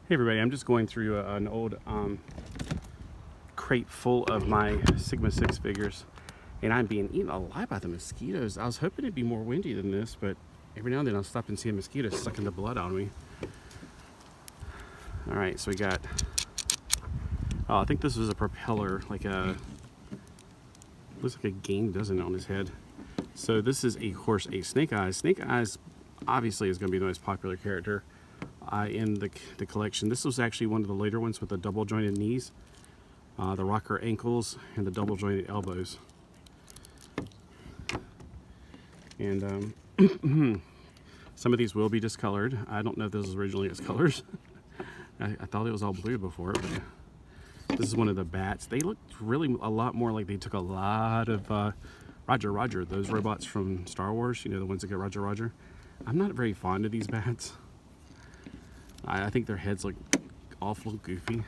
Hey everybody, I'm just going through an old crate full of my Sigma 6 figures, and I'm being eaten alive by the mosquitoes. I was hoping it'd be more windy than this, but every now and then I'll stop and see a mosquito sucking the blood out of me. Alright, so we got, I think this was a propeller, like a, looks like a game, doesn't it, on his head. So this is, of course, a Snake Eyes. Snake Eyes obviously is going to be the most popular character in the collection. This was actually one of the later ones with the double jointed knees, the rocker ankles, and the double jointed elbows. And some of these will be discolored. I don't know if this was originally its colors. I thought it was all blue before, but this is one of the bats. They look really a lot more like they took a lot of Roger, those robots from Star Wars, you know, the ones that get Roger. I'm not very fond of these bats. I think their heads look awful goofy.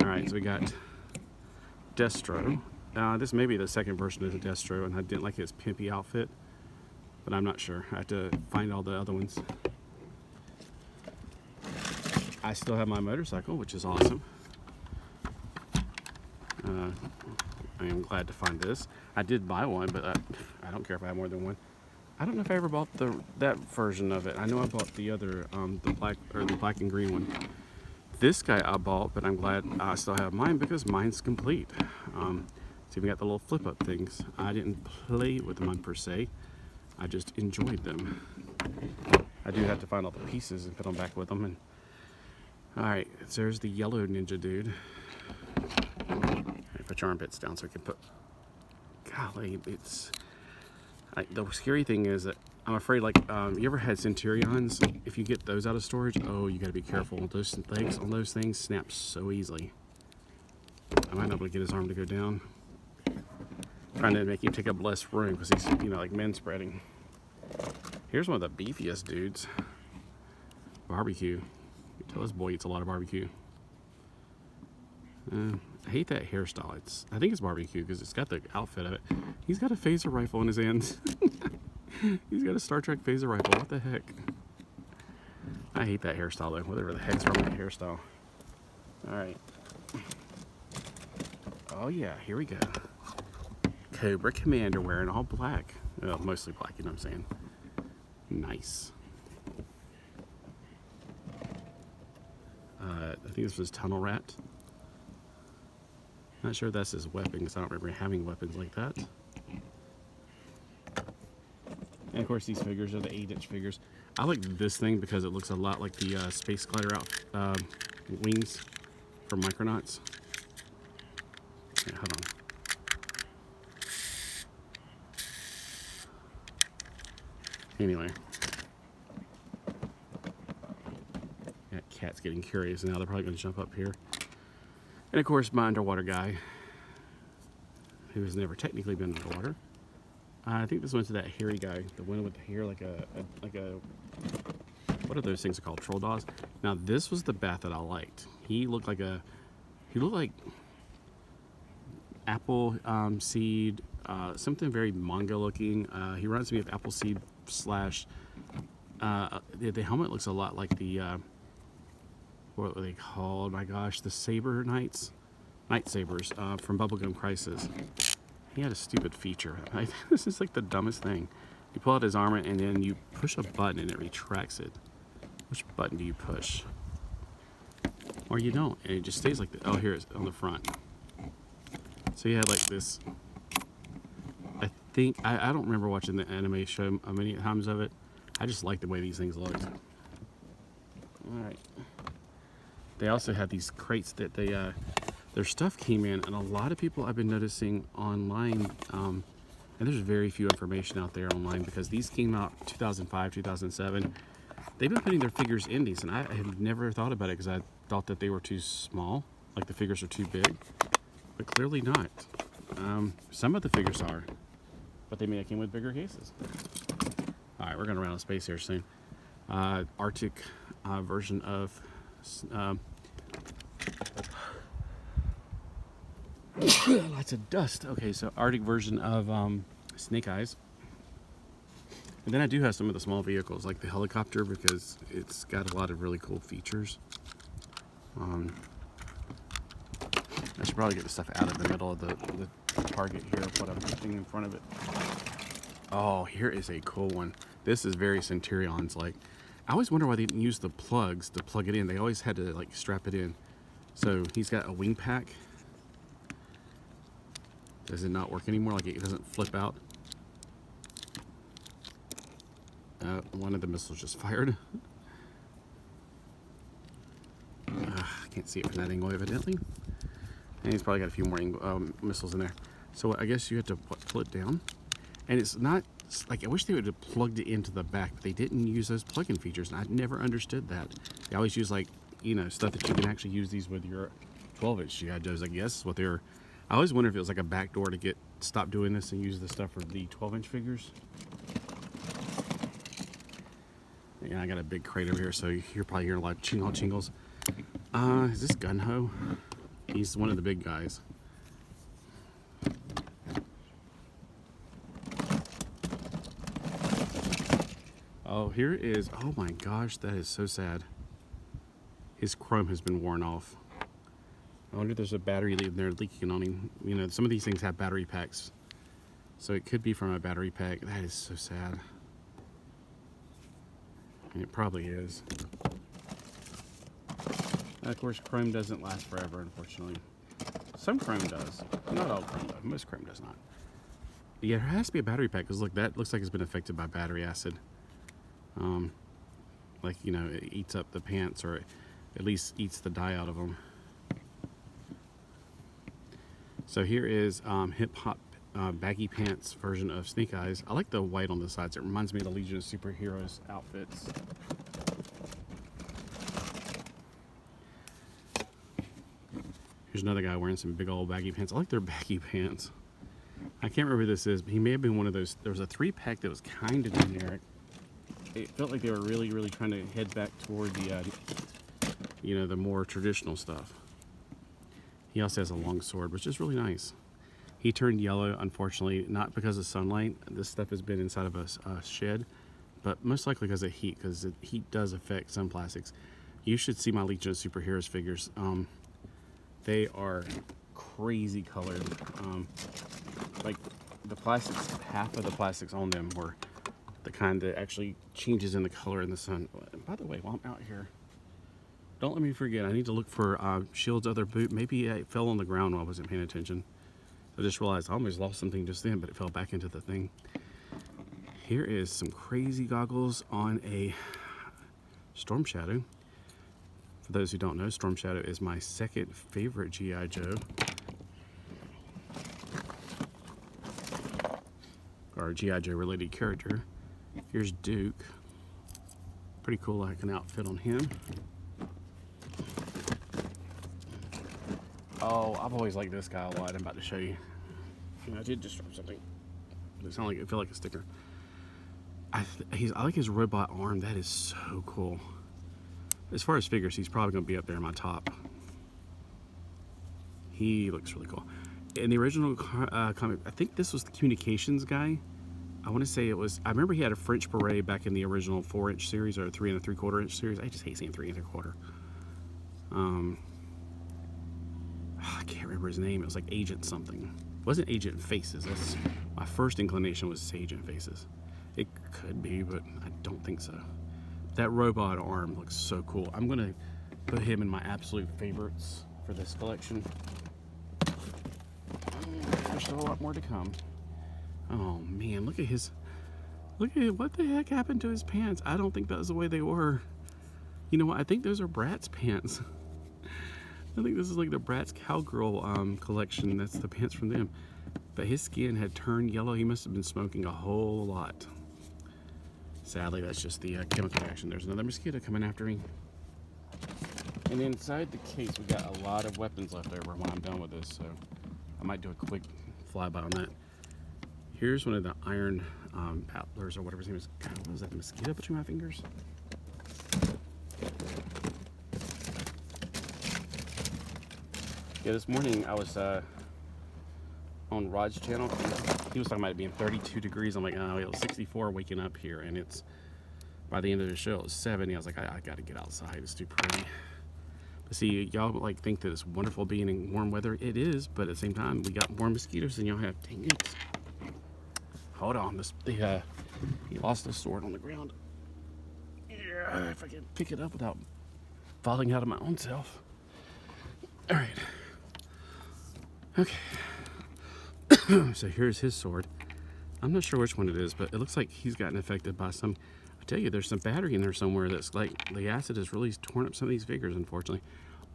Alright, so we got Destro. This may be the second version of the Destro, and I didn't like his pimpy outfit, but I'm not sure. I have to find all the other ones. I still have my motorcycle, which is awesome. I am glad to find this. I did buy one, but I don't care if I have more than one. I don't know if I ever bought that version of it. I know I bought the other, the black and green one. This guy I bought, but I'm glad I still have mine because mine's complete. It's even got the little flip-up things. I didn't play with them per se. I just enjoyed them. I do have to find all the pieces and put them back with them. And all right, so there's the yellow ninja dude. Put your armpits down so I can put. Golly, it's. The scary thing is that I'm afraid, like, you ever had Centurions? If you get those out of storage, oh, you gotta be careful. Those legs on those things snap so easily. I might not be able to get his arm to go down. Trying to make him take up less room because he's, you know, like men spreading. Here's one of the beefiest dudes. Barbecue. You tell this boy eats a lot of barbecue. I hate that hairstyle. I think it's barbecue because it's got the outfit of it. He's got a phaser rifle in his hands. He's got a Star Trek phaser rifle. What the heck? I hate that hairstyle though. Whatever the heck's wrong with the hairstyle. Alright. Oh yeah, here we go. Cobra Commander wearing all black. Well, mostly black, you know what I'm saying. Nice. I think this was Tunnel Rat. Not sure if that's his weapon because I don't remember having weapons like that. And of course these figures are the 8-inch figures. I like this thing because it looks a lot like the Space Glider wings from Micronauts. Yeah, hold on. Anyway. That cat's getting curious now. They're probably going to jump up here. And of course, my underwater guy, who has never technically been underwater. I think this one's to that hairy guy, the one with the hair like a, what are those things called? Troll dolls. Now this was the bat that I liked. He looked like apple seed, something very manga looking. He reminds me of apple seed slash. The helmet looks a lot like the. What were they called? My gosh, the Saber Knights? Night Sabers from Bubblegum Crisis. He had a stupid feature. This is like the dumbest thing. You pull out his armor and then you push a button and it retracts it. Which button do you push? Or you don't, and it just stays like that. Oh, here it's on the front. So you had like this. I think, I don't remember watching the anime show many times of it. I just like the way these things looked. Alright. They also had these crates that their stuff came in, and a lot of people I've been noticing online, and there's very few information out there online because these came out 2005, 2007. They've been putting their figures in these, and I have never thought about it because I thought that they were too small, like the figures are too big, but clearly not. Some of the figures are, but they may have came with bigger cases. All right, we're going to run out of space here soon. Arctic version of lots of dust. Okay, so Arctic version of Snake Eyes. And then I do have some of the small vehicles, like the helicopter, because it's got a lot of really cool features. I should probably get the stuff out of the middle of the target here, put everything in front of it. Oh, here is a cool one. This is very Centurion's like. I always wonder why they didn't use the plugs to plug it in. They always had to like strap it in. So he's got a wing pack. Does it not work anymore? Like it doesn't flip out? One of the missiles just fired. I can't see it from that angle, evidently. And he's probably got a few more missiles in there. So I guess you have to pull it down. And it's not like, I wish they would have plugged it into the back, but they didn't use those plug-in features. And I never understood that. They always use like, you know, stuff that you can actually use these with your 12-inch GI Joes. I guess what they're. I always wonder if it was like a back door to stop doing this and use the stuff for the 12-inch figures. Yeah, I got a big crate over here, so you're probably hearing a lot of chingles. Is this Gun-Ho? He's one of the big guys. Oh, here is, oh my gosh, that is so sad. His chrome has been worn off. I wonder if there's a battery in there leaking on him. You know, some of these things have battery packs. So it could be from a battery pack. That is so sad. And it probably is. Of course, chrome doesn't last forever, unfortunately. Some chrome does. Not all chrome does. Most chrome does not. Yeah, there has to be a battery pack, because look, that looks like it's been affected by battery acid. Like, you know, it eats up the pants, or at least eats the dye out of them. So here is hip-hop baggy pants version of Snake Eyes. I like the white on the sides. It reminds me of the Legion of Superheroes outfits. Here's another guy wearing some big old baggy pants. I like their baggy pants. I can't remember who this is, but he may have been one of those. There was a 3-pack that was kind of generic. It felt like they were really, really trying to head back toward the, you know, the more traditional stuff. He also has a long sword, which is really nice. He turned yellow, unfortunately, not because of sunlight. This stuff has been inside of a shed, but most likely because of heat, because heat does affect some plastics. You should see my Legion of Superheroes figures. They are crazy colored. Like the plastics, half of the plastics on them were the kind that actually changes in the color in the sun. By the way, while I'm out here, don't let me forget, I need to look for Shield's other boot. Maybe it fell on the ground while I wasn't paying attention. I just realized I almost lost something just then, but it fell back into the thing. Here is some crazy goggles on a Storm Shadow. For those who don't know, Storm Shadow is my second favorite G.I. Joe. Or G.I. Joe related character. Here's Duke. Pretty cool like an outfit on him. Oh, I've always liked this guy a lot. I'm about to show you. I did just drop something. It sounded like it felt like a sticker. I like his robot arm. That is so cool. As far as figures, he's probably going to be up there in my top. He looks really cool. In the original comic, I think this was the communications guy. I want to say it was. I remember he had a French beret back in the original 4-inch series or 3 3/4-inch series. I just hate saying 3 3/4. I can't remember his name. It was like Agent something. It wasn't Agent Faces. That's my first inclination was to say Agent Faces. It could be, but I don't think so. That robot arm looks so cool. I'm gonna put him in my absolute favorites for this collection. There's still a lot more to come. Oh man, look at his. Look at what the heck happened to his pants. I don't think that was the way they were. You know what? I think those are Bratz pants. I think this is like the Bratz Cowgirl collection. That's the pants from them. But his skin had turned yellow. He must have been smoking a whole lot. Sadly, that's just the chemical reaction. There's another mosquito coming after me. And inside the case, we got a lot of weapons left over when I'm done with this. So I might do a quick flyby on that. Here's one of the iron paddlers or whatever his name is. God, what is that, the mosquito between my fingers? Yeah, this morning I was on on Rod's channel. He was talking about it being 32 degrees. I'm like, oh, it was 64 waking up here, and it's by the end of the show it was 70. I was like, I got to get outside. It's too pretty. But see, y'all like think that it's wonderful being in warm weather. It is, but at the same time, we got more mosquitoes than y'all have. Dang it! Hold on, he lost his sword on the ground. Yeah, if I can pick it up without falling out of my own self. All right. Okay. So here's his sword. I'm not sure which one it is, but it looks like he's gotten affected by some. I tell you, there's some battery in there somewhere that's like the acid has really torn up some of these figures. Unfortunately,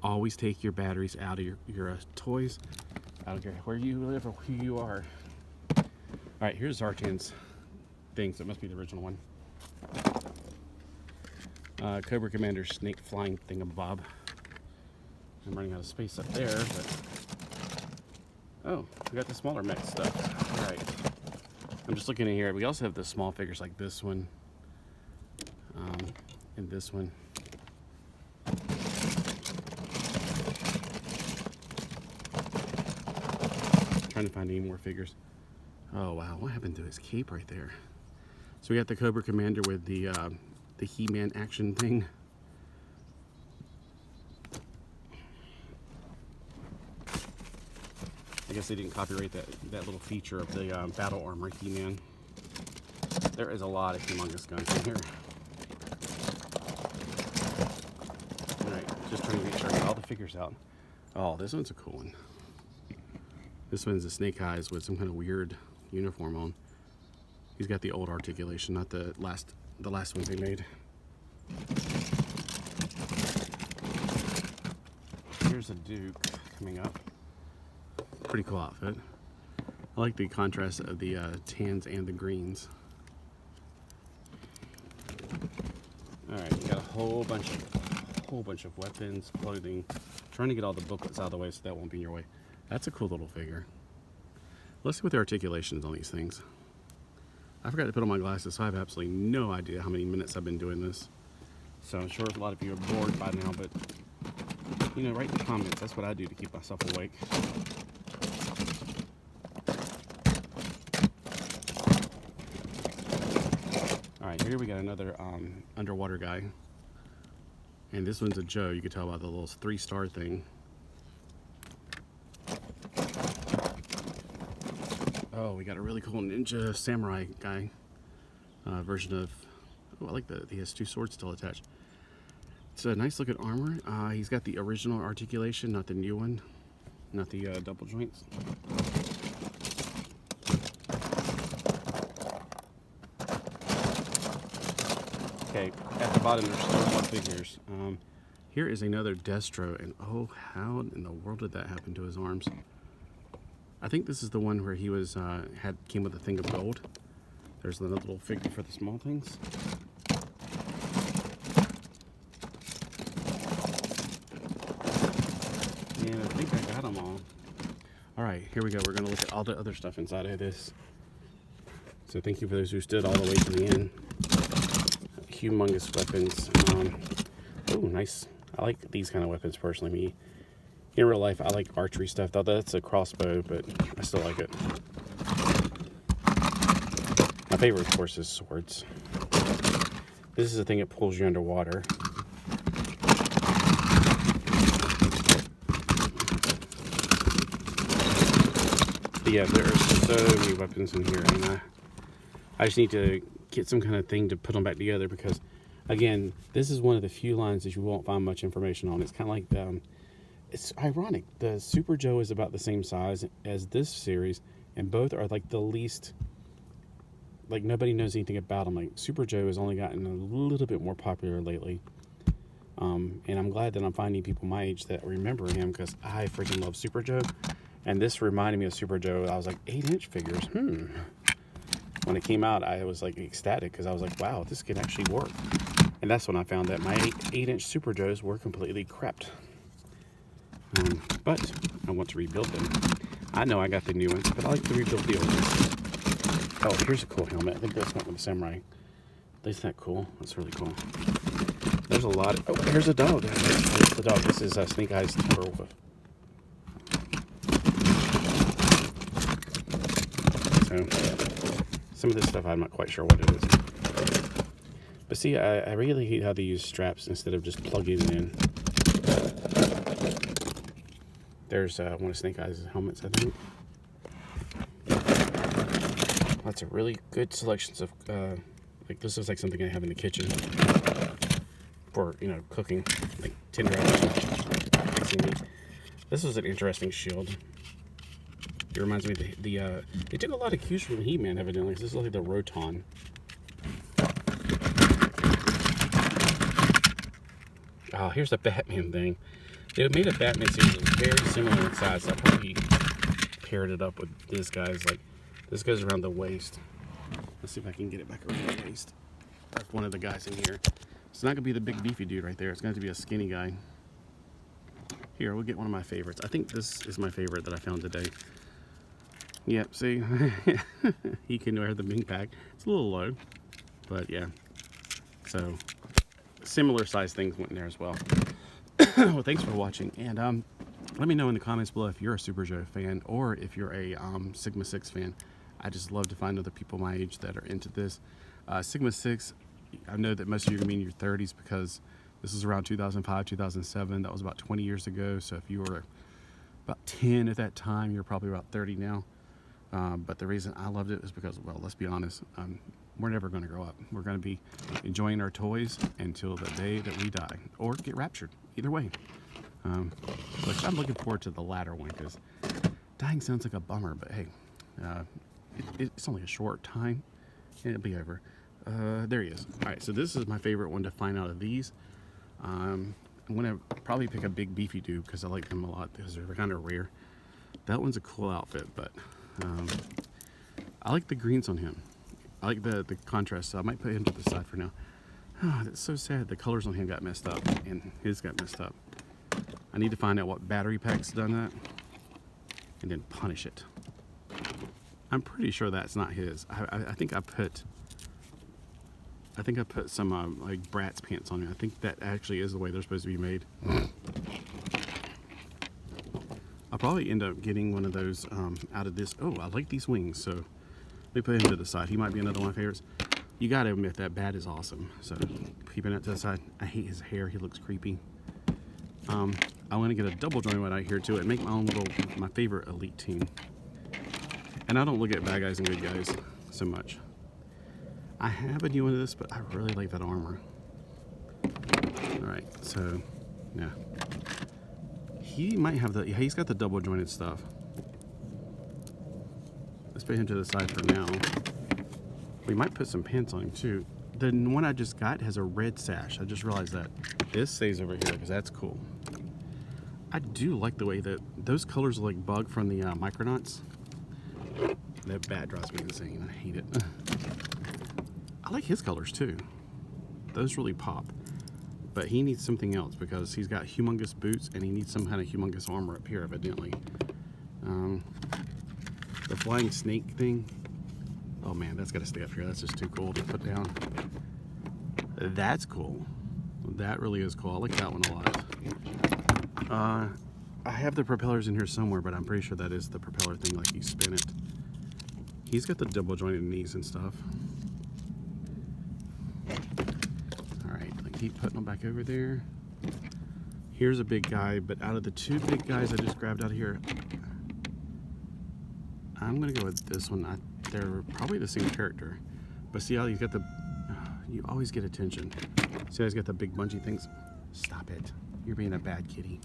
always take your batteries out of your toys. I don't care where you live or who you are. All right, here's Zartan's thing. So it must be the original one. Cobra Commander snake flying thingamabob. I'm running out of space up there, but oh, we got the smaller mech stuff. All right, I'm just looking in here. We also have the small figures like this one, and this one. Trying to find any more figures. Oh wow, what happened to his cape right there? So we got the Cobra Commander with the He-Man action thing. I guess they didn't copyright that little feature of the battle armor He-Man. There is a lot of humongous guns in here. Alright, just trying to make sure I get all the figures out. Oh, this one's a cool one. This one's a Snake Eyes with some kind of weird uniform on. He's got the old articulation, not the last ones they made. Here's a Duke coming up. Pretty cool outfit. I like the contrast of the tans and the greens. Alright, we got a whole bunch of weapons, clothing. Trying to get all the booklets out of the way so that won't be in your way. That's a cool little figure. Let's see what the articulation is on these things. I forgot to put on my glasses, so I have absolutely no idea how many minutes I've been doing this. So I'm sure a lot of you are bored by now, but you know, write in the comments. That's what I do to keep myself awake. Alright, here we got another underwater guy. And this one's a Joe. You can tell by the little 3-star thing. Oh, we got a really cool ninja samurai guy. Version of... Oh, I like that he has 2 swords still attached. It's a nice looking armor. He's got the original articulation, not the new one. Not the double joints. Okay, at the bottom there's still more figures. Here is another Destro, and oh, how in the world did that happen to his arms? I think this is the one where he was came with a thing of gold. There's another little figure for the small things. And I think I got them all. All right, here we go. We're gonna look at all the other stuff inside of this. So thank you for those who stood all the way to the end. Humongous weapons. Oh, nice. I like these kind of weapons personally. Me, in real life, I like archery stuff. Though that's a crossbow, but I still like it. My favorite, of course, is swords. This is the thing that pulls you underwater. But yeah, there are so many weapons in here, and I just need to get some kind of thing to put them back together because, again, this is one of the few lines that you won't find much information on. It's kind of like, it's ironic. The Super Joe is about the same size as this series, and both are like the least, like nobody knows anything about them. Like Super Joe has only gotten a little bit more popular lately. And I'm glad that I'm finding people my age that remember him because I freaking love Super Joe. And this reminded me of Super Joe. I was like, 8-inch figures, When it came out, I was like ecstatic because I was like, wow, this can actually work. And that's when I found that my 8-inch Super Joes were completely crapped. But I want to rebuild them. I know I got the new ones, but I like to rebuild the old ones. Oh, here's a cool helmet. I think that's not with the samurai. Isn't that cool? That's really cool. There's a lot of... Oh, here's a dog. There's the dog. This is Snake Eyes Timberwolf. So some of this stuff I'm not quite sure what it is. But see, I really hate how they use straps instead of just plugging it in. There's one of Snake Eyes' helmets, I think. Lots of really good selections of, like this looks like something I have in the kitchen for, you know, cooking, like tenderizing, fixing meat. This is an interesting shield. It reminds me of they took a lot of cues from He-Man, evidently. This is like the Roton. Oh, here's the Batman thing. They made a Batman series that was very similar in size. So I probably paired it up with this guy's. Like, this goes around the waist. Let's see if I can get it back around the waist. That's one of the guys in here. It's not going to be the big beefy dude right there. It's going to be a skinny guy. Here, we'll get one of my favorites. I think this is my favorite that I found today. Yep, see? He can wear the mink pack. It's a little low, but yeah. So, similar size things went in there as well. Well, thanks for watching, and let me know in the comments below if you're a Super Joe fan or if you're a Sigma 6 fan. I just love to find other people my age that are into this. Sigma 6, I know that most of you are going to be in your 30s because this is around 2005, 2007. That was about 20 years ago. So if you were about 10 at that time, you're probably about 30 now. But the reason I loved it is because, well, let's be honest, we're never going to grow up. We're going to be enjoying our toys until the day that we die or get raptured. Either way. But I'm looking forward to the latter one because dying sounds like a bummer, but hey, it's only a short time and it'll be over. There he is. All right, so this is my favorite one to find out of these. I'm going to probably pick a big beefy dude because I like them a lot because they're kind of rare. That one's a cool outfit, but I like the greens on him. I like the contrast, so I might put him to the side for now. Oh, that's so sad. The colors on him got messed up, and his got messed up. I need to find out what battery pack's done that, and then punish it. I'm pretty sure that's not his. I think I put some like Bratz pants on him. I think that actually is the way they're supposed to be made. I'll probably end up getting one of those out of this. Oh, I like these wings, so let me put him to the side. He might be another one of my favorites. You gotta admit that bat is awesome. So keeping it to the side. I hate his hair. He looks creepy. I want to get a double joint one out here too and make my own my favorite elite team. And I don't look at bad guys and good guys so much. I have a new one of this, but I really like that armor. All right, so yeah, he might have the. He's got the double jointed stuff. Let's put him to the side for now. We might put some pants on him too. The one I just got has a red sash. I just realized that. This stays over here because that's cool. I do like the way that those colors are like Bug from the Micronauts. That bat drives me insane. I hate it. I like his colors too. Those really pop. But he needs something else because he's got humongous boots and he needs some kind of humongous armor up here, evidently. The flying snake thing. Oh man, that's got to stay up here. That's just too cool to put down. That's cool. That really is cool. I like that one a lot. I have the propellers in here somewhere, but I'm pretty sure that is the propeller thing, like you spin it. He's got the double jointed knees and stuff. Alright, I keep putting them back over there. Here's a big guy, but out of the two big guys I just grabbed out of here, I'm going to go with this one. They're probably the same character. But see how he's got the... You always get attention. See how he's got the big bungee things? Stop it. You're being a bad kitty.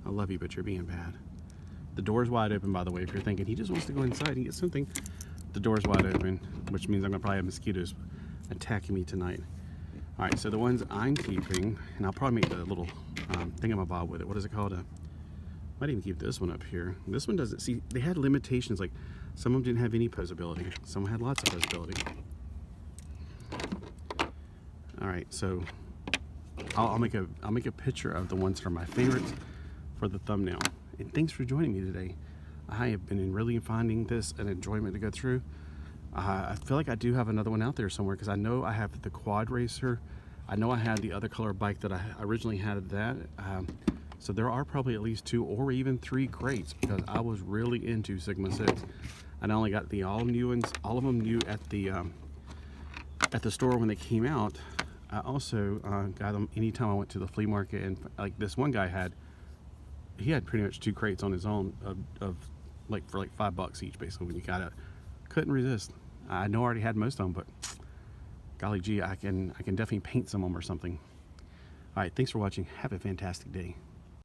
I love you, but you're being bad. The door's wide open, by the way, if you're thinking he just wants to go inside and get something. The door's wide open, which means I'm going to probably have mosquitoes attacking me tonight. All right, so the ones I'm keeping, and I'll probably make the little thingamabob with it. What is it called? Might even keep this one up here. This one doesn't, see, they had limitations. Like, some of them didn't have any posability. Some had lots of posability. All right, so I'll make a picture of the ones that are my favorites for the thumbnail. And thanks for joining me today. I have been really finding this an enjoyment to go through. I feel like I do have another one out there somewhere because I know I have the quad racer. I know I had the other color bike that I originally had that. So there are probably at least 2 or even 3 crates because I was really into Sigma 6. I not only got the all new ones, all of them new at the store when they came out. I also got them anytime I went to the flea market, and like this one guy had pretty much 2 crates on his own of like for like $5 each, basically. When you got it, couldn't resist. I know I already had most of them, but golly gee, I can definitely paint some of them or something. All right, thanks for watching. Have a fantastic day.